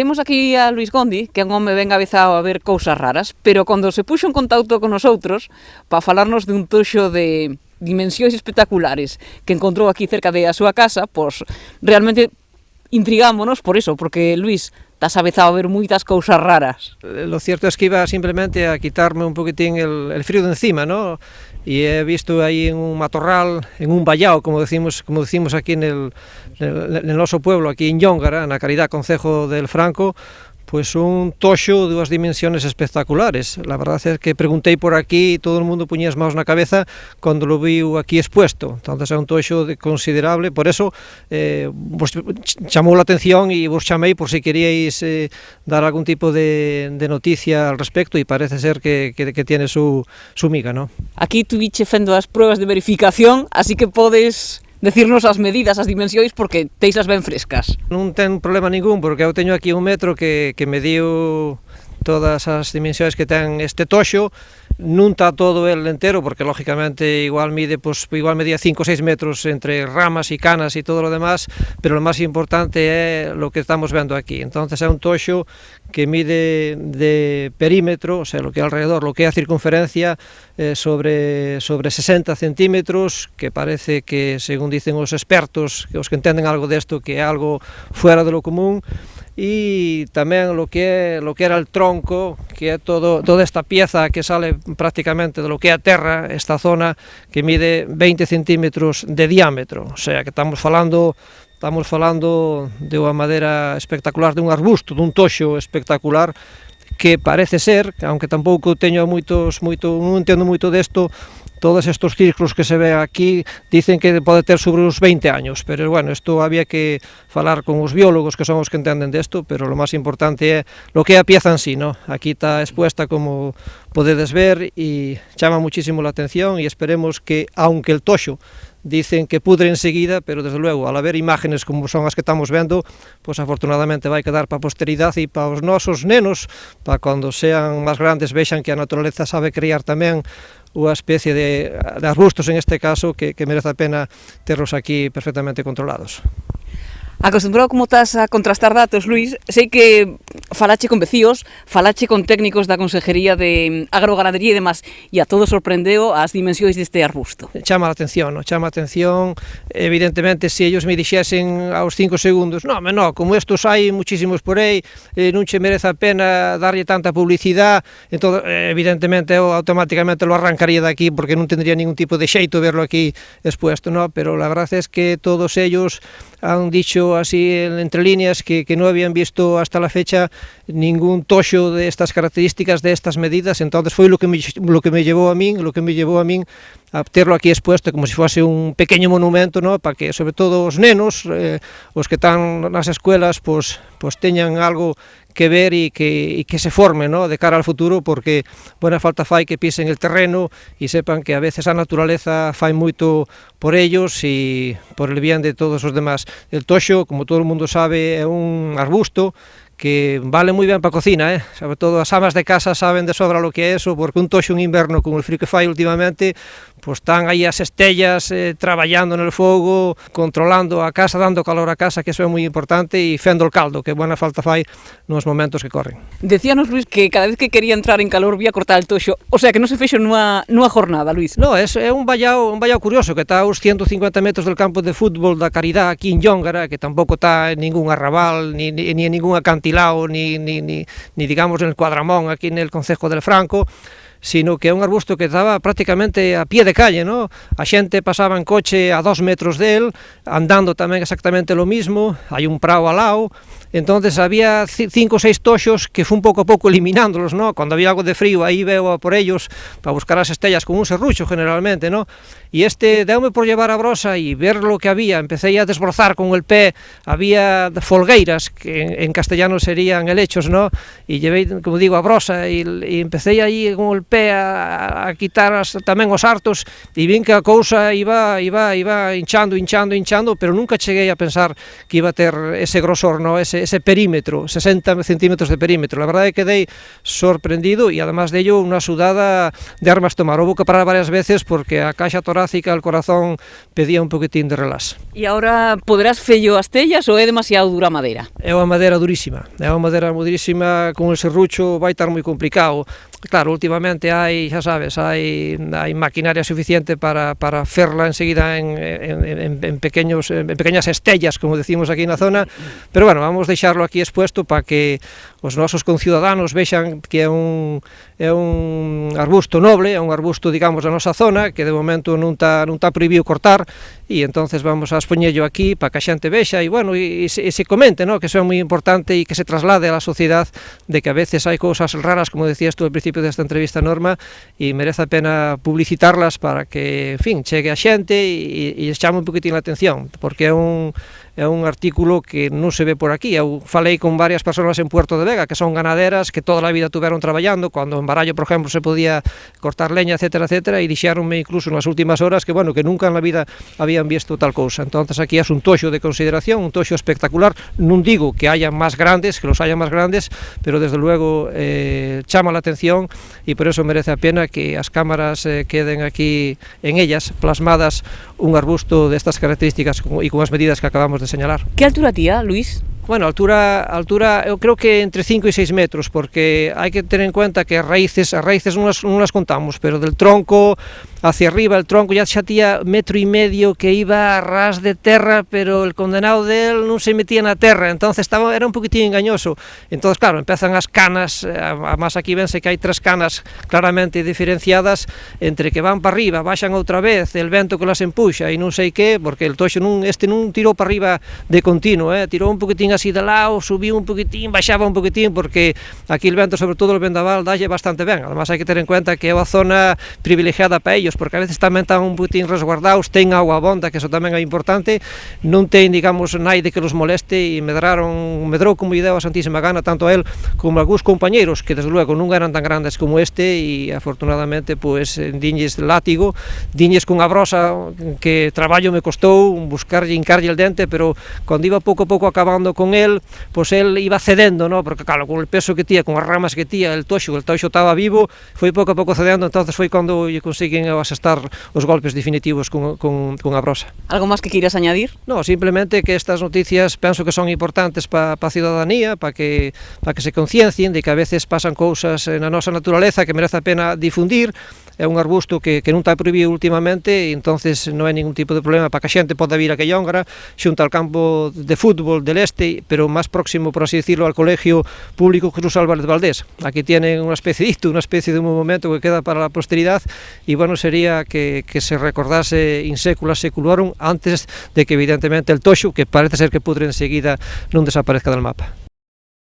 Temos aquí a Luis Gondi, que é un home ben avezado a ver cousas raras, pero cando se puxo en contacto con nosotros para falarnos de un toxo de dimensións espectaculares que encontrou aquí cerca de a súa casa, pois realmente intrigámonos por eso, porque Luis, estás avezado a ver moitas cousas raras. Lo cierto es que iba simplemente a quitarme un poquitín el frío de encima, ¿no? Y he visto ahí en un matorral, en un vallao, como decimos aquí en el noso pueblo, aquí en Yóngara, na Caridad, concejo del Franco, pues un toxo de unhas dimensiones espectaculares. La verdad es que preguntei por aquí e todo o mundo puñía as maus na cabeza cando lo viu aquí expuesto. Entonces é un toxo considerable, por eso vos chamou a atención e vos chamei por si queríais dar algún tipo de noticia al respecto, e parece ser que tiene su miga, ¿no? Aquí tuviche fendo as pruebas de verificación, así que podes decirnos as medidas, as dimensións, porque teisas ben frescas. Non ten problema ningún, porque eu teño aquí un metro que mediu todas as dimensións que ten este toxo. Non está todo el entero, porque lógicamente igual mide, pues igual medía 5 o 6 metros entre ramas e canas e todo lo demás, pero lo máis importante é lo que estamos vendo aquí. Entonces é un toxo que mide de perímetro, o sea, lo que é alrededor, lo que é a circunferencia, sobre 60 centímetros, que parece que, según dicen os expertos, os que entenden algo desto, que é algo fuera de lo común. E tamén lo que era el tronco, que é toda esta pieza que sale prácticamente de lo que é a terra, esta zona que mide 20 centímetros de diámetro, o sea que estamos falando de unha madeira espectacular, de un arbusto, dun toxo espectacular, que parece ser, aunque tampouco teño non entendo moito desto, todos estos círculos que se ve aquí dicen que pode ter sobre uns 20 años, pero bueno, isto había que falar con os biólogos, que son os que entenden desto, pero lo máis importante é lo que é a pieza en sí, ¿no? Aquí está expuesta, como podedes ver, e chama muchísimo la atención, e esperemos que, aunque el toxo dicen que pudre enseguida, pero desde luego, al haber imágenes como son as que estamos vendo, pues afortunadamente vai quedar para a posteridade e para os nosos nenos, para cando sean máis grandes vexan que a naturaleza sabe criar tamén unha especie de arbustos, en este caso, que merece a pena terlos aquí perfectamente controlados. Acostumbrado como estás a contrastar datos, Luis, sei que falache con vecíos, falache con técnicos da Consejería de Agroganadería e demás, e a todo sorprendeu as dimensións deste arbusto. Chama a atención, ¿no? Chama a atención, evidentemente, se ellos me dixesen aos 5 segundos, no, como estos hai muchísimos por aí, non che merece a pena darlle tanta publicidade, entón, evidentemente, eu automáticamente lo arrancaría de aquí, porque non tendría ningún tipo de xeito verlo aquí expuesto, ¿no? Pero la verdad es que todos ellos han dicho así entre líneas que no habían visto hasta la fecha ningún toxo de estas características, de estas medidas. Entonces foi lo que me llevó a min a terlo aquí expuesto como se fuese un pequeño monumento, ¿no? Para que, sobre todo, os nenos, os que están nas escuelas, pues teñan algo que ver e que se formen, ¿no? De cara al futuro, porque buena falta fai que pisen el terreno e sepan que a veces a naturaleza fai moito por ellos e por el bien de todos os demás. El toxo, como todo o mundo sabe, é un arbusto que vale moi ben para a cocina, sobre todo as amas de casa saben de sobra lo que é eso, porque un toxo en inverno con el frío que fai últimamente, pues están aí as estellas traballando no fogo, controlando a casa, dando calor a casa, que eso é moi importante, e fendo el caldo, que buena falta fai nos momentos que corren. Decíanos, Luis, que cada vez que quería entrar en calor vía cortar el toxo, o sea que non se fexo nunha jornada, Luis. No, é un vallao curioso, que está aos 150 metros del campo de fútbol da Caridad, aquí en Yóngara, que tampouco está en ningún arrabal, ni en ningún acantilado, ni digamos en el Cuadramón, aquí en el concejo del Franco, sino que é un arbusto que estaba prácticamente a pie de calle, ¿no? A xente pasaba en coche a 2 metros del, andando tamén exactamente lo mismo, hai un prao ao lado, entonces había 5 ou 6 toxos que fun pouco a pouco eliminándolos, ¿no? Cuando había algo de frío, aí veo por ellos para buscar as estellas con un serrucho generalmente, ¿no? E deume por llevar a brosa e ver lo que había, empecé a desbrozar con el pé, había folgueiras, que en castellano serían helechos, ¿no? E llevé, como digo, a brosa e empecé aí con el pé a quitar tamén os hartos, e vin que a cousa iba hinchando, pero nunca cheguei a pensar que iba a ter ese grosor, no? ese perímetro, 60 centímetros de perímetro. La verdade é que quedei sorprendido, e además de ello, unha sudada de armas tomar. Houve que parar varias veces porque a caixa torácica, el corazón pedía un poquitín de relax. E agora poderás fello as tellas ou é demasiado dura a madeira? É unha madeira durísima, con el serrucho vai estar moi complicado. Claro, últimamente hai, xa sabes, hai maquinaria suficiente para ferla enseguida en pequeñas estellas, como decimos aquí na zona, pero bueno, vamos deixarlo aquí expuesto para que os nosos conciudadanos vexan que é un arbusto noble, é un arbusto, digamos, da nosa zona, que de momento non está prohibido cortar, e entonces vamos a expoñello aquí para que a xente vexa, e bueno, e se comente, ¿no? Que eso é moi importante e que se traslade a la sociedade de que a veces hai cousas raras, como decías tú al principio desta entrevista, Norma, e merece a pena publicitarlas para que, en fin, chegue a xente e chame un poquitín a atención, porque é un artículo que non se ve por aquí. Eu falei con varias persoas en Puerto de Vega que son ganaderas, que toda a vida tuveron traballando, cando en Barallo, por exemplo, se podía cortar leña, etcétera, etcétera, e dixéronme incluso nas últimas horas que, bueno, que nunca na vida habían visto tal cousa. Entonces aquí é un toxo de consideración, un toxo espectacular. Non digo que haya máis grandes, que los haya máis grandes, pero desde luego chama a atención, e por eso merece a pena que as cámaras queden aquí en ellas plasmadas un arbusto destas características e con as medidas que acabamos de señalar. Que altura tía, Luis? Bueno, altura eu creo que entre 5 e 6 metros, porque hai que ter en cuenta que as raíces non las contamos, pero del tronco hacia arriba, el tronco ya tía 1,5 metros que iba a ras de terra, pero el condenado del non se metía na terra, entonces era un poquitín engañoso. Entonces, claro, empezan as canas, además aquí vense que hai 3 canas claramente diferenciadas, entre que van para arriba, baixan outra vez, el vento que las empuxa e non sei que, porque el toxo non tirou para arriba de continuo, tirou un poquitín así de lado, subiu un poquitín, baixaba un poquitín, porque aquí el vento, sobre todo el vendaval, dalle bastante ben. Además hai que ter en cuenta que é unha zona privilegiada para ellos, porque a veces tamén están un poquitín resguardados, ten agua abonda, que eso tamén é importante, non ten, digamos, naide que los moleste, e medrou como lle deu a santísima gana, tanto a él como a algúns compañeiros, que desde luego non eran tan grandes como este, e afortunadamente, pues, diñes látigo, diñes cunha brosa que traballo me costou buscarlle, hincarlle el dente, pero cando iba pouco a pouco acabando con él, pues él iba cedendo, ¿no? Porque claro, con el peso que tía, con as ramas que tía, el toxo estaba vivo, foi pouco a pouco cedendo, entonces foi cando lle conseguen asestar os golpes definitivos con a brosa. Algo máis que queiras añadir? No, simplemente que estas noticias penso que son importantes para a ciudadanía, para que se conciencien de que a veces pasan cousas na nosa naturaleza que merece a pena difundir. É un arbusto que non está prohibido últimamente, e entonces non hai ningún tipo de problema para que a xente poda vir a Quellongra, xunto al campo de fútbol del este, pero máis próximo, por así decirlo, al Colegio Público Jesús Álvarez Valdés. Aquí tienen unha especie de un monumento que queda para a posteridade, e bueno, sería que se recordase in secula seculorum antes de que evidentemente el toxo, que parece ser que pudre enseguida, non desaparezca del mapa.